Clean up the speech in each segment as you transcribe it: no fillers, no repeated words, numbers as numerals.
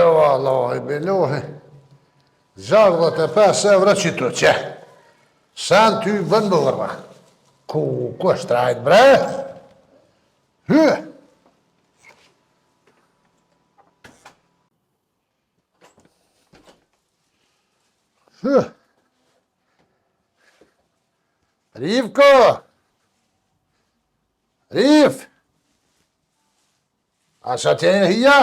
Vallahi billahi. 65 euro që tu që. Sen ty bën bërma. Ku është trajt bre? Hy. Hy. Rivko! Riv! A që atje e hija?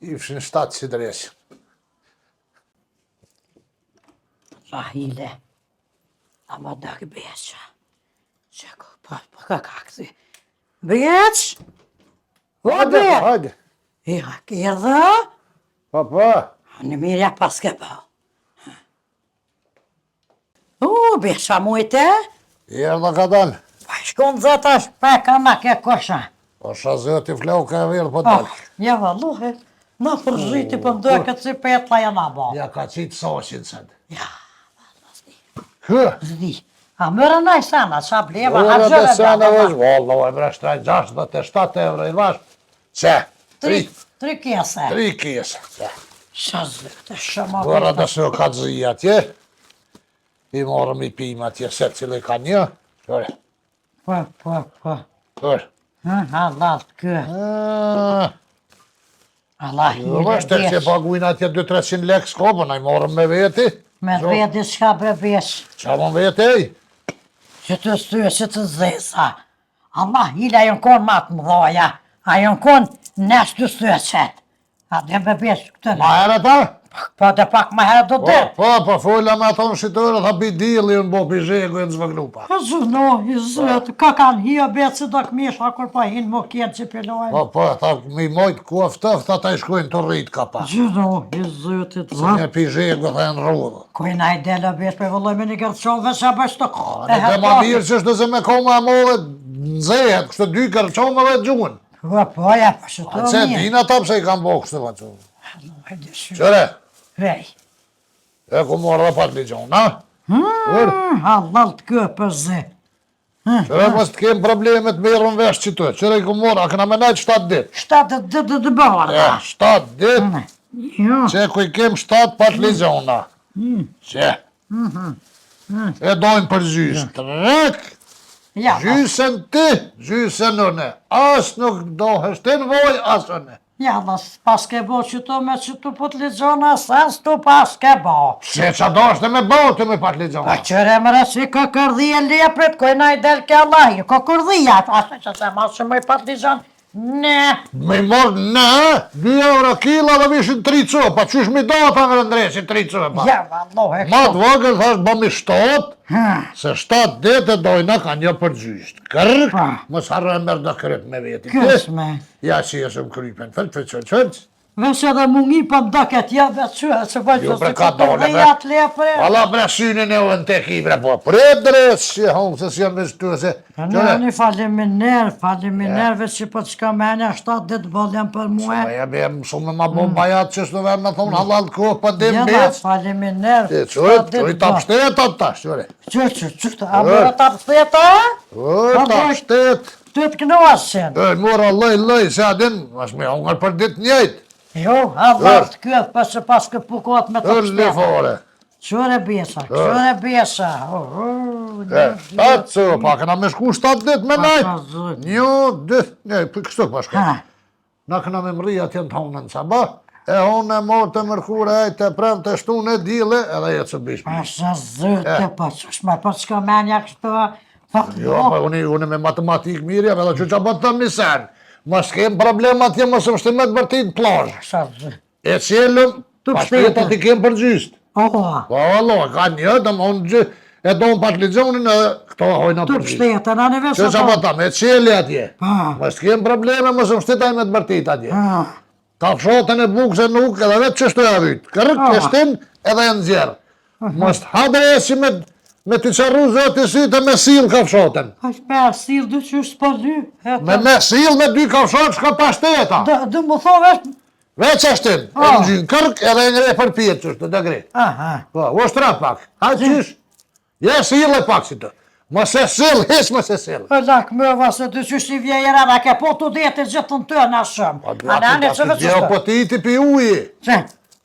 Ifshin 7 si dresë. Rahile, ama da ki beqa. Qeko, pa kakti. Beq? Hajde, hajde. Ja, kjedha? Pa. Në mirja pas ke pa. Beqa mujte? Erdha ka dalë. Pa shkon zeta shpeka na ke kosha. Po shazeti flau ka verë po dalë. Ja valluhe, na përziti për mdoj këtë si petla jena ba. Ja ka qitë sosin sënë. Ja, Hë. zdi. A mërë nëj sana, qa bleva, a Ora gjëve dhe sene bërë. vëzh, valla, e bre shtraj 67 euro i vash. Që? Tri kjese. 3 kjesë. Që? Shazete, shëma Ora dhe se o ka dzëj atje. I morëm i pim atje se cilë i ka një. Qore. Po. Qore. Allah të kë. Allah Jo, hile është që beq. paguin atje 200-300 lek s'ko, na i morëm me veti. Me vedi s'ka bre beq. Qa më vetej? Që të styë, që të zesa. Allah hile ajo në konë matë më dhoja. Ajo në konë nesh të styë qëtë. A dhe me beq këtë Ma në. herë ta? Po dhe pak më herë do të. Po, fola me ato në shqitore, tha bidili në bo pizhegu e në zvëglupa. Po zunohi, zëtë, ka kanë hio beq që do këmisha kur pa hinë më kjenë që pilojnë. Po, tha mi mojt kuaftëf, tha ta i shkojnë të rritë ka pa. Zunohi, zëtë, Se një pizhegu dhe në rrudhë. Kojna i dele beq për vëlloj me një gërqove që bësh të Në të ma mirë që është se me koma amore nëzehet, kështë 2 kërqome dhe gjunë. Po, ja, po që A të që mirë. dina ta pëse i kam bo kështë të gjunë. Hajde shumë. Qëre, Vej. e ku morë dhe pat ligjon, na? Allah të kë për zi. Qëre, mos të kemë problemet me irën vesh që të. Qëre i ku morë, a këna me najtë 7 dit. 7 ditë të bërë. 7 dit, Jo. që ku i kemë 7 pat ligjon, na? Që? E dojnë për gjysë. Trek, Ja, gjysën ti, gjysën une. As nuk dohesh ti në voj, as une. ja, pas ke bo që to me që tu put ligjona, sens tu pas ke bo. Se qa do është me botë me pat ligjon. Pa qëre më si ka kërdhi e leprit, kojna i del ke Allah, ka kërdhia, asë që se ma që më i pat ligjon. Ne. Me morë në, 2 euro kila dhe vishin 3 copa, qysh mi do ta në rëndresin 3 copa. Ja, vallohe Ma të kështu. vogël thash bëmi 7, se 7 dete dojna ka një për gjysht. Kërk, Pa. mos harro e mërë do kërët me veti. Kësme. Ja që jesëm krypen, fëllë. Vesh edhe mungi për mdo këtë jabe që bëjtë Jo, që bre, si ka këtë dole, bre. dhejat lepre. Alla bre synin e unë tek i bre, po pret drejt, që hongë se si jam vështu, se... Në faliminer, veç që po të shka menja 7 ditë bolem për muë. Ja be, shumë ma bo bajat që shtu verë në thonë halal kohë për dim Jena bec. faliminer, Qëri ta pështet atë tash, qëri. Qërë, a bërë ta pëtheta? Ta pështet. Ty të knoasin. Mora loj, se adin, mas me hongër për dit njejt. Jo, a bërë të këtë, për që pas këtë pukot me të Le pështeta. fore. Qëre besa. Atë co, pa këna me shku 7 dit me najt. zët. 1, 2, ne, për kështu pa shku. Na këna me mri atje në të hongën sabah, e honë e morë të mërkure, e të prem të shtu në dile, edhe jetë së bishmi. Pasha zëtë, po që shme, po që ka menja kështu. Jo, pa unë me matematik mirë, edhe që që bëtë të misen. Mos kem problem atje, mos më shtimet bërtit plazh. Pasha zëtë. E qëllëm, pas të t'i kem për gjysht. Oha. Po, allo, ka një, dhe më unë gjë, e do në pat ligjonin edhe këto hojna Tu për gjysht. pështetën, anë e Që vesë që bëtam, e qëllë atje. Pa. Mos kem probleme, mos më shtitaj me të bërtit atje. Kafshotën e bukë se nuk, edhe vetë që shtu e avyt. Kërk, e shtin, edhe e nëzjerë. Mos të hadresi me të qarru zoti sytë me sil kafshotën. Aq me asil du që është për dy. Me sil me 2 kafshotë shka pashteta. Dë më thove është... Veç ashtin, e në gjynë kërk edhe ngre për pjetë qështë, të gre. Aha. Po, u shtra pak, ha qysh? Je si ile pak si të. Mos e sill, hiç mos e sill. Lak më vasë të qysh i vjera, da ke po të detë gjithën të në shumë. Anane që vëtë Jo, po ti ti pi uji. Që?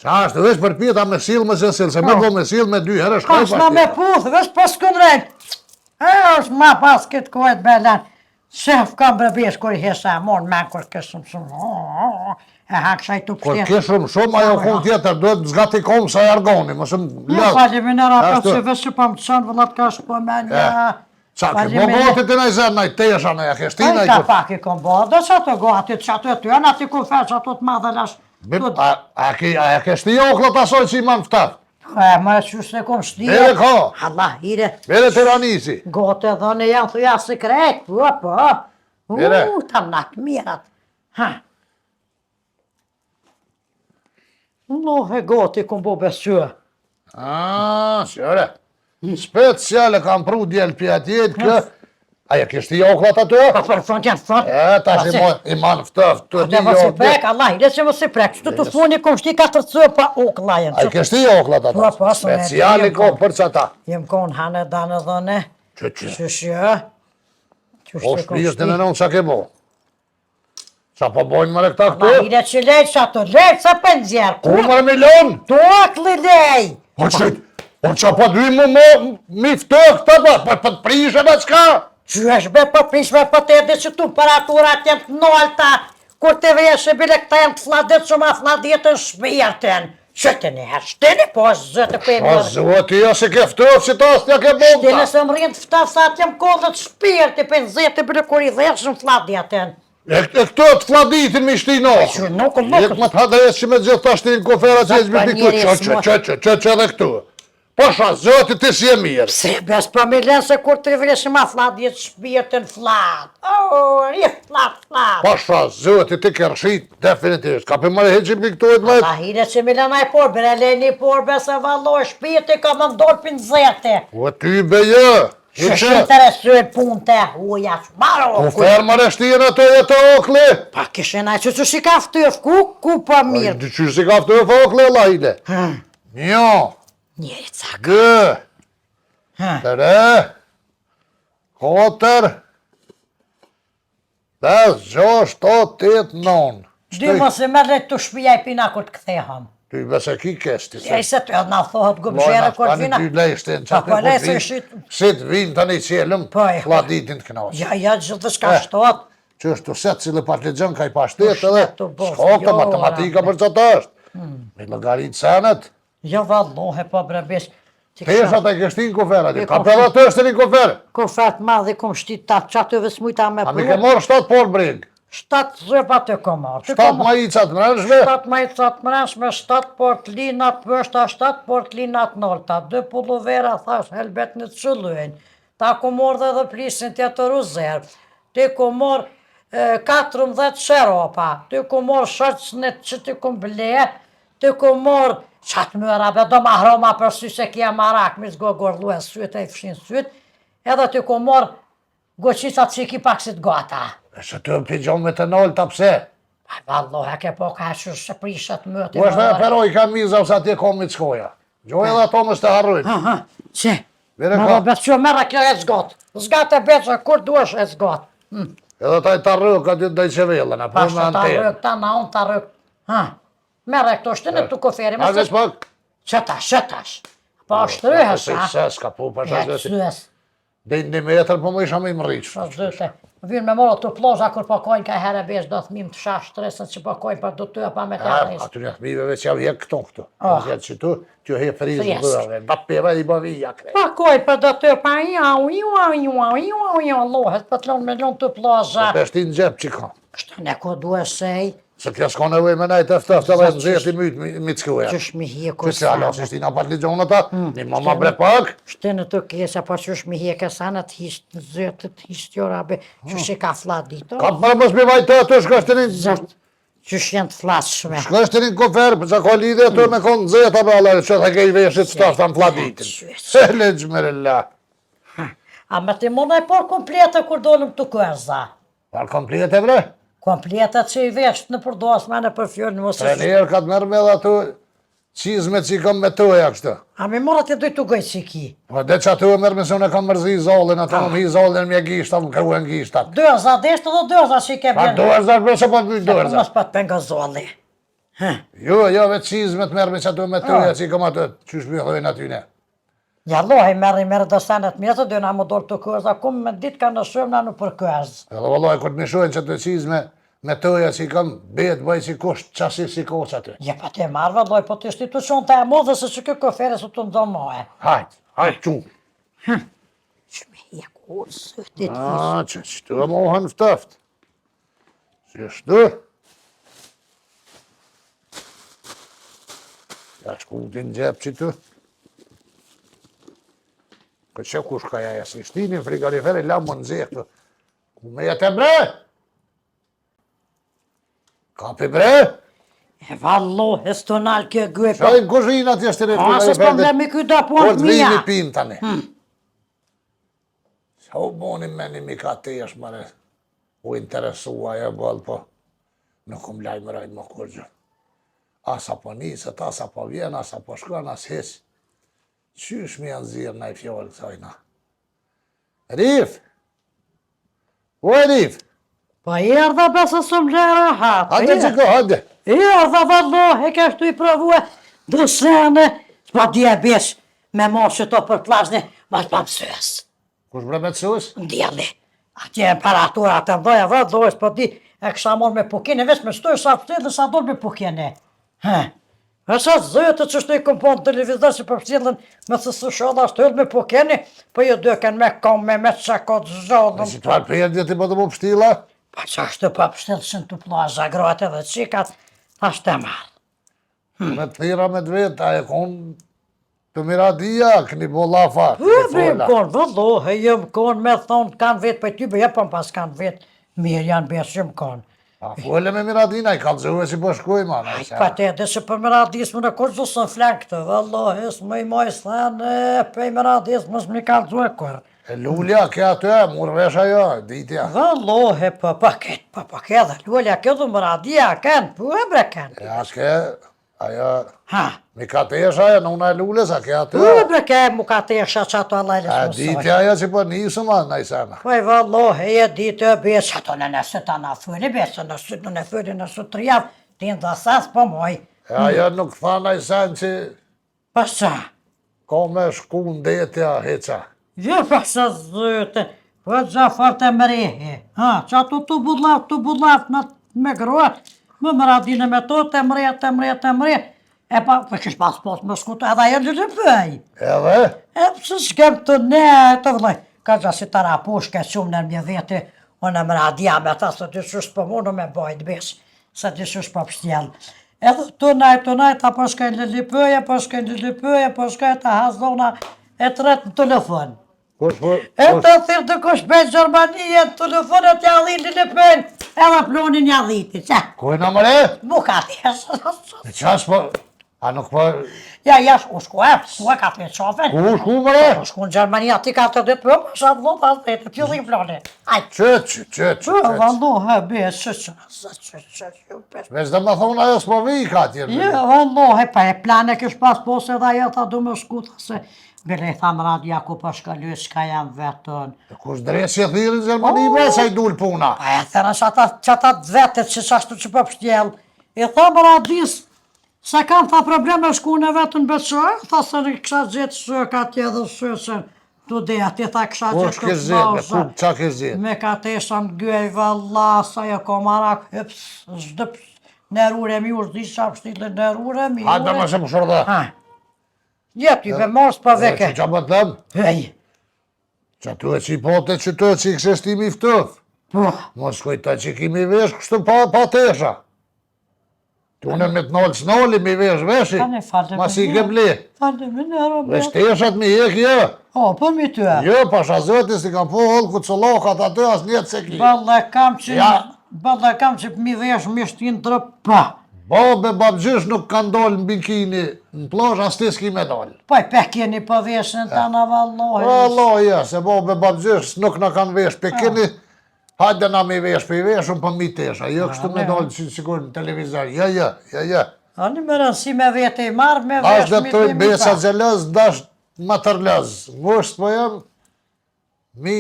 Qa është, veç për pjeta me sill, mos e sill, se me po me sill me 2 herë shkoj Ka me puth, veç pas këndrejt. Është ma pas këtë kohët belan. Shef kam brebesh kër i hesa mon me kër kësëm shumë. E hakshaj të Kur pështet. ke shumë, ajo kun tjetër, duhet zgati kom sa jargoni, mos më Një lëz. faleminera pa Ashtu. që veç që pa më të qanë vëllat ka shpo me një. Qa ke bo gati të nëjë zërë, nëjë tesha, nëjë akeshtina. Ka pak i kom bo, do që ato gati, që ato e ty, anë ati ku fe që ato të madhe lash. A ke shti oklët asoj që i manë ftat? Më e që se kom shtije. Bere ka, Allah, ire. bere të ranisi. Gote dhe në janë thuja sekret, po. Mire. Ta natë mirat. Ha. Nohe goti kom bo besqyë. Shëre. Speciale kam pru djelë për atjet kë. Aja kështë i oklat atë? Pa për front janë front. Ta shi i manë ftëft të Ate më si prek, Allah, ire që më si prek. Që të funi kom shti 4 cë pa okla jenë. Aja kështë i oklat atë? Po, së me Speciale ko për që ata? Jem kon hane dane dhone. Që? Qëshjë. O shpijës të në nënë qa ke bo? Qa po bojnë më rekta këtu? Allah, ire që lejtë që ato, lejtë sa për nxjerë. Ku mërë milion? Do akli lej. Po qa po dy mi ftë këta po të prishe me qka? Që është be për prishme për të edhe që tu paraturat jenë të nolta, kur të vjeshe bile këta jenë të fladet që ma fladetën shpirtin. Qëtëni herë, shtini po është zëtë për e Po mërë. zëti jo si ke ftëf që ta s'tja ke Shtini bonta. se më rrinë të ftaf sa të jem kodët shpirti për në zëtë bile kur i dheshën fladetën. E këto të fladitin mi shti no. Që nuk. Jek më të hadres që me gjithë ta shtin kofera që e zbiti këtu. Që edhe këtu. Pasha, zëti ti si e mirë. Se bes për me lenë se kur të vjeshe ma fladjet shpirtin flad. I flad. Pasha, zëti ti kërshit definitivisht. Ka për mërë heqim për këtu e të Ta hire që me lena i por, bere leni i por, bese valloj shpirti ka më ndorë për në zete. O ty beje. Që shë interesuar punë të huja, shmaro. U fermar e shtirë ato e të okli. Pa kishena që si ka ftëf, ku pa mirë. Që si ka ftëf okli, lajde. Njo. Njeri cak. Gë. 3. 4. 5, 6, 8, 9. Dy mos e me lejtë të shpija i pina kur të ktheham. Ty bese ki kesti. E se të edhe na thohet gubëshere kur të vina. Ty lejshtin që Pa, aty po, kur lejse vin. shit. Si të vinë të një qelëm, Po, e, fladitin të knasë. Ja, gjithë shka shtot. Që është të setë cilë pat legjën ka i pashtet edhe shtet të bof, shkokta, jo, matematika për që të është. Me logaritë senet. Jo vallohe po brebesh. Teshat e kështin koferat, kapela të është një koferë. Kofert madhe kom shtit ta qatë të smujta me A mi ke morë 7 por breg. 7 zëpa të komar. 7 majicat mrenshme. 7 majicat mrenshme, 7 portlinat pështa, 7 portlinat nolta, 2 pullovera, thash, helbet në të qëllujnë. Ta ku morë dhe prisin të të rezervë. Ti ku morë 14 sheropa. Ti ku morë shërcënit që ti ku ble. Ti ku morë qatë mëra, be do ma hroma për sy se kja marak, mi zgo gorlu e syt e i fshin syt. Edhe ti ku morë goqicat që i ki paksit gata. E se të pigjon me të nolë të pse. Aj, valloha, ke po ka që se prishet mëti. Po është me peroj ka miza ose atje komi të shkoja. Gjoj edhe ato mës të harrujnë. Që? Vere Më ka. do betë që mera kjo e zgot. Zgat e betë që kur duesh e zgot. Edhe taj të harrujnë ka të daj qevellën, apo Pas me të ta antenë. rëk, ta na unë ta rëk. Mera e këto shtinë të koferi. A vesh pak? Qëtash. Po është rëhës, Se ses ka po, pasha Ja, zëti. qësës. Dhe një metër, po më isha me më rriqë. Po zëte. Vynë me morë të ploza kur po kojnë ka herë besh do thmim të shash stresën që po kojnë për do të e pa me të arres. Aty një thmiveve që javë jek këto. Oh. Jetë që tu, që he frizë Fries. bërëve. Bat peva i bëvi jakre. Pa kojnë për do të e pa lohet, për të lonë me lonë të ploza. Për shti në gjep që ka. Kështë ne ko duhe sej, Se t'ja s'ka nevoj me najtë eftë, edhe në zeti mytë të shkuja. qësh mi hje kur Që se alo, si shti nga pat ligjon ata, një mama bre pak. Shtë në të kesa, po qësh mi hje kësanat, histë zëtët, histë jora be, qësh e ka fladito. Ka për mos me vajtë ato, shkështërin, Zëtë, qësh janë të flasshme. shkështërin kofer, për që ka lidhe ato me konë zeta me alare, që të kej veshit staftë në fladitin. Se legjmerilla. A me të mona e por kompleta kur dolëm të kërza. Par komplet e bre? Kompleta që i vesht në përdosme në për fjallë në mos e Trener ka të mërë me dhe ato, Qizme që i kam me toja kështë. A mi mora të dojtë të gojtë që ki. Po dhe që ato e mërë me se unë e kam mërzi zallin, ato më hi zallin me gishtat, më këruen gishtat. Dërza, deshtë dhe dërza që i ke Pa bjerë. dërza, për që pa të bëjt Po dërza. mos pa të penga zolli. Jo, vetë qizme të mërë me që ato me toja që i kam ato, që shmi thojnë atyne. Ja lohi merë dhe senet mjetë, dhe nga më dorë të këzë, akumë me ditë ka në shumë nga në për këzë. Edhe vallaj, kur të mishojnë që ato qizme me toja që i kam, betë bëjt që kusht qasi si koqë aty. Je pa te marrë, valloj, po të institucion të e modhe, se që kjo kofere së të ndonë mohe. Hajt, qumë. Që me je kurë sëtit. Që të e mohën ftaft. Që shtë. Ja shkutin gjep që të. Këtë që kush ka jaja, si shtinin frigariferi, lamë më nëzirë të. Ku me jetë e bre? Kapi bre? E vallo, e së të nalë kjo gëj, po. Shajnë kuzhina të jashtë të A, se s'problemi kjo da punë Por të mija. vini pinë tani. Sa u boni meni mi ka të jesh mare. U interesua e bëllë, po. Nuk më lajmë rajnë më kurgjë. Asa po nisët, asa po vjen, asa po shkon, as heq. Qysh mi janë zirë na i fjallë kësajna? Rif! O Rif! Po i erdha besë së më lera hatë. Hajde që ko, hajde! I erdha vallo, e kështu i provue dësene, s'pa diabes, me mos që to për plazhni, mas pa mësës. Kush bre me të sus? Ndjelli. Atje imperatura të mdoja vallo, s'pa di, e kësha mor me pukine, veç me shtoj sa fëtë dhe sa dol me pukine. E sa zëtë që shtu i kompon televizor që përpësillën me të së shoda shtu me pukine, po ju dëken me kom, me qakot zhodën. Si të farë përjet ti po të më pështila? Pa që ashtu pa pështillë që në të plaza, grote dhe qikat, ashtë e marë. Me të thira me të vetë, a e konë të miradia, këni bo lafa. Bëjmë konë, vëllohe, jëmë konë me thonë kanë vetë, për ty bëjë, për pas kanë vetë, mirë janë besë jëmë konë. A fuele me miradina, i kalëzëve si po shkuj, ma. Pa te, dhe që për miradis më në kur gjusë në flek të, vëllohe, së më i mojës thënë, për miradis më së më i kalëzëve kur. E lullja, ke aty e, murë vesha jo, ditja. Vëllohe, për paket, për paket, dhe lullja, kjo dhe miradia, kanë, për e bre kanë. E aske, ajo, Ha, mi ka të esha e, në una e lullë, sa ke aty për e e. bre kanë, mu ka të esha që ato allajles E mësoj. ditja ajo që po nisë ma, në i sena. Poj vallohe, e ditë e besë, ato në nësë të në fëri, besë, nësë në fëri, nësë të javë, ti në dhe sasë po moj. E ajo nuk tha në i sen që Pas qa? ka me shku në detja, heqa. Jo, pas qa zëte, po gjafar të mrehi, ha, që ato të budlat, me grot, më radinë me to, të mre, e pa, për kish pas më skutu, edhe e në pëj. Edhe? E pësë s'kem të ne, të vëllaj, ka gja si të rapush, ke qumë në mje veti, unë më radia me ta, se të shush për mu në me bajt besë, se të shush për pështjel. Edhe të najt, apo shkaj lilipëje, po shkaj të hazona, e të retë në telefon. Kush po? E të thirë të kush për Gjermanie, në telefon e t'ja dhi lilipën, edhe plonin ja dhiti, që? Kuj në mëre? Bukati, E qas po? A nuk po? ja, u shku e ka të qofen. Ku shku mëre? U shku në Gjermania, ti ka të ditë për, për shatë dhot, asë dhe të t'ju ploni. Ajtë. Që. Vallohe, besë, që. Veç dhe më thonë ajo s'po vi i ka tjerë. Jo, vallohe, pa e plane kësh pas posë edhe ajo ta du me shku, se bile i thamë radia ku pa shkallu, s'ka jam vetën. Kush drejtë që thirë në Gjermani, me sa i dul puna. Pa e thëra që ata vetet që qashtu që po pështjel, i thamë radis, se kanë tha probleme shku në vetën beqoj, tha se në kësha gjithë shë ka tje dhe shësën, tu dhe ati tha kësha Kush gjithë ke zhjetë, qa ke zhjetë? me ka të esha në gjej valla, sa jo ko marak, hyps, zdëps, nërure mi, u zdi qa pështile nërure mi. Hajde më se më shërda. Ha, jeti be mos pa veke. Qa po të thëmë? Hej, Qa tu e që i pote që të që i këshestimi ftëf. po, Mos kujta që kimi vesh kështu pa tesha. Tu në me të nolë s'noli mi vesh veshi, Tani falem mas i me ke ble. falem me nërë, Vesh teshat mi jek jo. o, po mi të. Jo, pasha zëti si kam po hëllë ku të solokat aty as njetë se kli. Balla kam që, Ja. balla kam që mi vesh mishtin të pa. Babe babgjysh nuk kanë dollë në bikini në plash, as ti s'ki me dollë. Po e pekjeni po veshin të në vallohi. Allah, ja, se babe babgjysh nuk në kanë vesh pikini, hajde na mi vesh për i vesh, unë për mi tesha, jo kështu me dollë që sikur në televizor, ja. Ani më rënsi me vete i marrë, me Dash vesh dhe mi të të mi besa pa. gjelëz, dash më tërlëz. Ngusht po jam, mi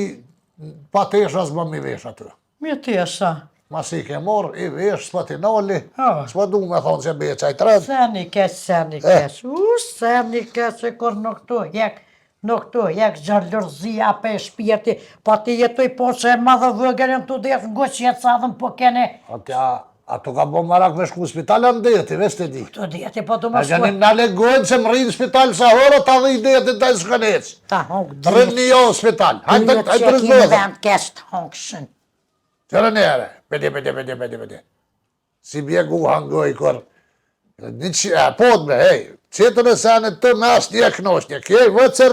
pa tesha s'ba mi vesh aty. Mi tesa. Mas i ke morë, i vesh, s'pa ti noli, Oh. s'pa du me thonë që beqa i tërët. Se një keq, e kur nuk tu jek gjallërzia pe shpirti, pa ti jetoj po që e madhe vëgërin tu dhe ngo që jetë sa dhëm po kene. Ato ka bo marak me shku në spital janë deti, vesh të di. Tu djeti po du A më gjanim shkuaj. në legojnë që më rrinë në spital sa hora, ta dhe i deti të shkënec. Ta hongë Të rrinë një jo në spital. Hajtë të rizbodhë. vend kesh të hongëshën. Qërë nere, pedi. Si bjegu hangoj kër. Pod me, hej, qëtën e senet të me asë një knoshnjë. Kjej vëcër,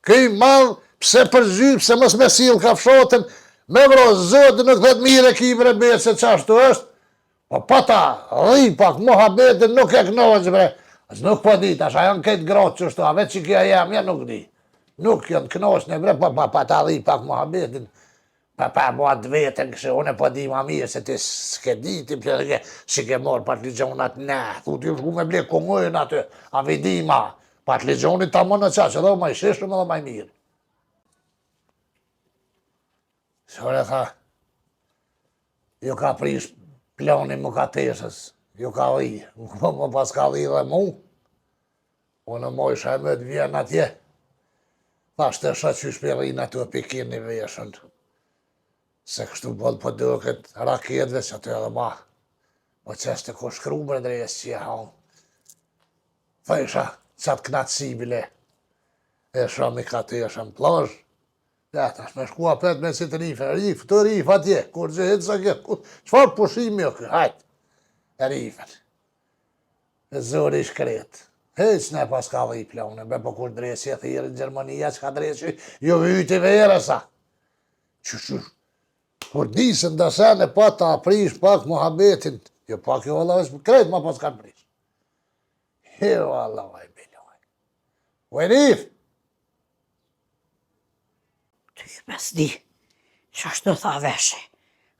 këj madhë, pse përzhy, pse mës me silë ka fshotën, me vro zëtë në këtë mire kibre betë se qashtu është. Po pata, rri pak, muhabetin nuk e knoqë bre. As nuk po di, tash a janë këtë grotë qështu, a veç që kja jam, ja nuk di. Nuk janë knoqë bre, pa ta rri pak muhabetin. Pa mua të vetën kështë, unë e po di ma mirë se ti s'ke di, ti përke që ke morë pa të ligjonat ne, thu ti shku me ble kongojën aty, a vidi ma, pa të ligjonit ta më në qa, që dhe ma i shishëm edhe ma i mirë. Shore tha, jo ka prish planin më ka tesës, jo ka dhi, më pas ka dhi dhe mu, unë më isha e më të vjen atje, tha shte qysh për rinë aty o pikin një veshën, se kështu bëllë po duket raketve që aty edhe ma, po qështë ko shkru më drejës që ja haun. Tha isha qatë knatë sibile, e shumë i ka të isha në plazh, ja, tash me shku apet me si të rifë, të rifë atje, kur që hitë sa kjo, qëfar pushimi o kjo, hajtë, e rifën. E zori shkret, heq ne pas ka dhe i plaune, be po kur dresi e thirë në Gjermania, që ka dresi, jo vyti vere sa. Kur disën da sene pa ta aprish pak muhabetin, jo pak jo Allah, krejt ma pas kanë prish. Jo Allah, vaj biloj. Vajrif, Ty bes di, që është të tha veshe.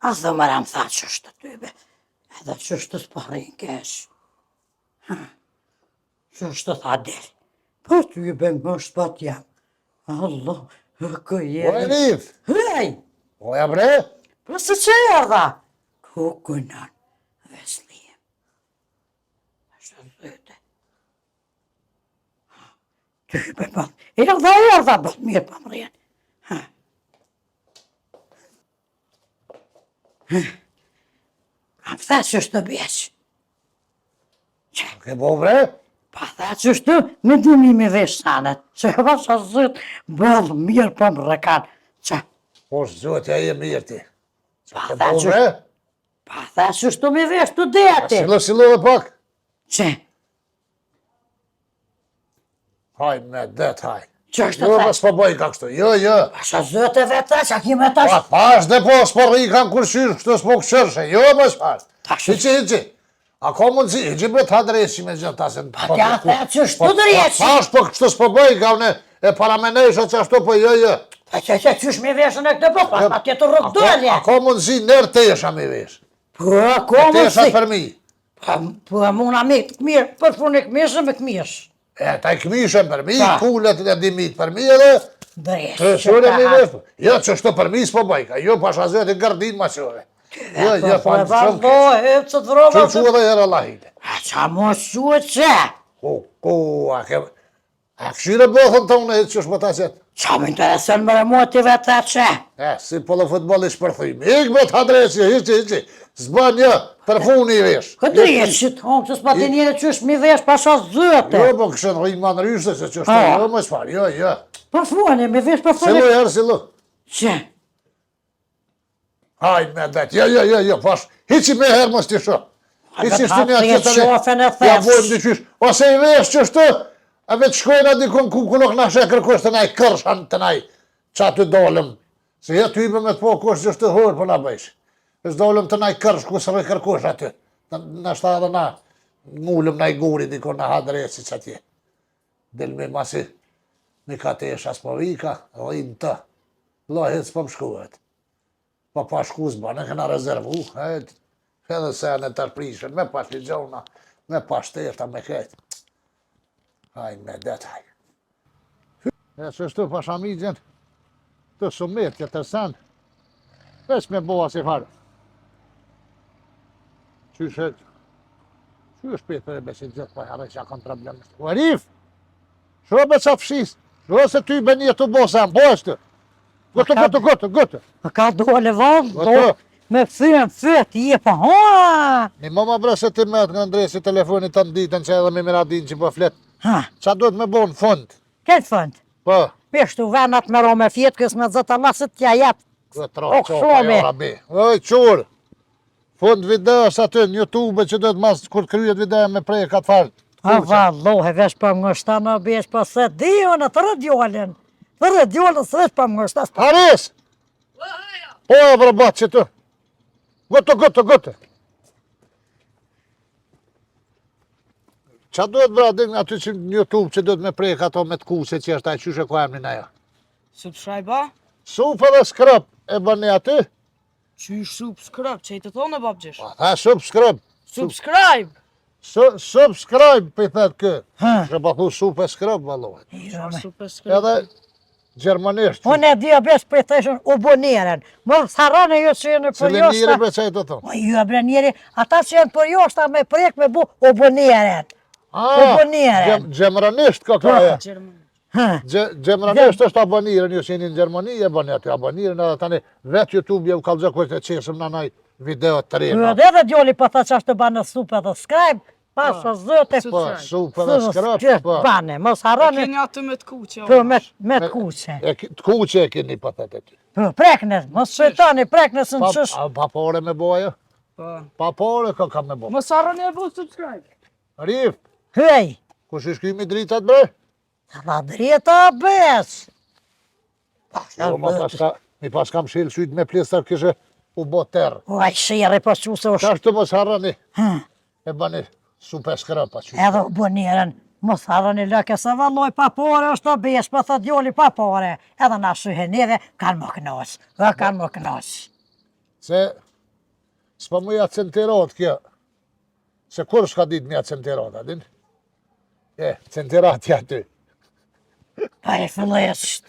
As dhe mëram tha që është të tybe, edhe që është të s'parin kesh. Që është të tha del. Po tybe më është pat jam. Allah, këjeri. vajrif, Hej, oja bre, po se që erdha? Kukunan, veslijem. është zëte. Tybe pat, erdha, bat mirë pa më rjenë. Kam tha që është të beqë. ke bo bre, Pa tha që është me dimi me vesh sanet. Që e vasha zëtë bëllë mirë për më rekan. Që po zotja e mirë ti. pa Ke tha bo që bre, është me vesh të deti. silo dhe pak. Që Haj me det, haj. që është Jo, të mas po bëj ka kështu, jo. Pasha zëtë e veta që a kime tash. Pa, pash dhe po, s'po rri kanë kërshyrë, kështu s'po këshërshe, jo, mas pash. Hiqi. A ka mundësi, hiqi me të adresi me gjithë tasën. Pa tja tha që është të drejqi. Pash, po kështu s'po bëj, ka une e paramenesha që ashtu, po jo. Pa që qysh me veshën e këtë po, pa tjetë rrugë dole. A ka mundësi nërë tesha me vesh. Po, ko më Tesha si. për mi. Po, muna me të mirë, për punë e këmishë me këmishë. E, ta i këmishën për mi, Pa. kullet e dimit për mi edhe, Drejqi. treshure me vesh. Jo, që shtu për mi s'po bëj, ka jo, pasha zëti gardin ma qove. Jo, Po e pa vazhdo, e që të vrova. që edhe herë Allahite. A qa mo shuë që? A këshire bëthën të unë e që është më ta qëtë? Qa më interesën më remotive të që? Si po dhe futbol i shpërthujmë. Ik me të adresi, hiqi. Zba një, përfuni i vesh. Këtë jetë që të hongë, që s'pa të njëre që është mi vesh pasha zëte. Jo, po këshën rrinë ma në ryshte, se që është jo më shfarë, jo. Përfuni, mi vesh përfuni. Silu. Që? Hajnë me det, jo, pash. Hiqi me herë mos t'i shumë. Hiqi shtu një të jetë qofën e Ja bojmë thesh. dyqysh. Ose i vesh që është, a vetë shkojnë a dikon ku nuk në shë kërkush të naj kërshan të naj, qa të dolëm. Se ja ty me të po kush që është hërë për na bëjsh.Ës dolëm të naj kërsh ku së rë kërkush aty. Në shta edhe na ngullëm naj guri dikon në hadresi që atje. Delmi masi një ka të esha s'po vika, rrinë të. Lohet s'po më shkuhet. Po pa shku s'ba, në këna rezervu, edhe se në të rprishën, me pas ligjona, Me pashteta me këtë. Haj me detaj. E që shtu pashamigjen, të sumet, që të sen, veç me boa si farë. Qyshe shpet për e besin gjithë, po herë që kanë problem. U Arif, shro me qa fshis, shro se ty be një të bosën, po është. Gëtë. Ka dole vallë, Gotë. me fyën fyt, je pa ha. Një mama bre se ti met nga ndresi telefonit të nditën që edhe me miradin që po flet. Ha, Qa duhet me bo në fund? këtë fund. Po, Peshtu venat me ro me fjetë, kësë me zëta lasët tja jetë. këtë O, roqo, kështu, be. rabi. Oj, qurë. Fund videos aty në YouTube që duhet mas kur kryet video me prej katë farë. A vallohe, vesh për më ngështa në besh, për se di unë të rëdjollin. Të rëdjollin së vesh për më ngështa. Haris! Po e vërbat që të. Gëtë. Qa duhet bra din aty që në YouTube që duhet me prej ato me të kuse që është ajë qyshe ko emnin ajo? Subscribe-a? Supë dhe skrap e bëni aty? Qysh subscribe, që i të thonë e babgjesh? Pa, tha subscribe. Subscribe! Subscribe për i thetë kë. Ha. Që pa thu supë e skrap, valohet. Qysh subscribe? Edhe gjermanisht. Unë e dhja besh për i theshën uboniren. Më tharane ju që jenë për Cile njëri josta. bre që i të thonë. O ju e bre njeri, ata që jenë për josta me prek me bu uboniren. Uboniren. Gjemranisht ka kaja. Gjerman. Ha. Gjemranisht është aboniren, ju që jeni në Gjermani, e bëni aty aboniren, edhe tani vetë YouTube u kalëzë kështë e qesëm në naj video të Ju rejna. edhe dhe djoli për tha që është të banë supë dhe skrajbë, pasë zëte. Po, Subscribe. supë dhe skrap, po. Bane, mos E harani keni atë me të kuqe. për me të kuqe. Të kuqe e keni për të ty. Për preknes, mos shëtani preknes në qësh. Pa pore me boja? Po. Pa pore ka me bo. Mos harroni e bu subscribe. Rif, Hej, kush i shkymi dritat bre? dha drita bes. Jo, mi pas kam shilë sytë me plesar kështë u bo terë. Uaj, shire për që se Qa është të mos harrani? Ha, E bani supë e skrapa që. edhe uboniren, mos harani lëke se valloj pa pore është të bes, për thë djoli pa pore. Edhe na shyhen edhe, kanë më kënos, kanë më kënos. Se s'pa mu ja centerot kjo. Se kur s'ka dit me ja centerot, adin? Centerat ja ty. Pa e fillesht.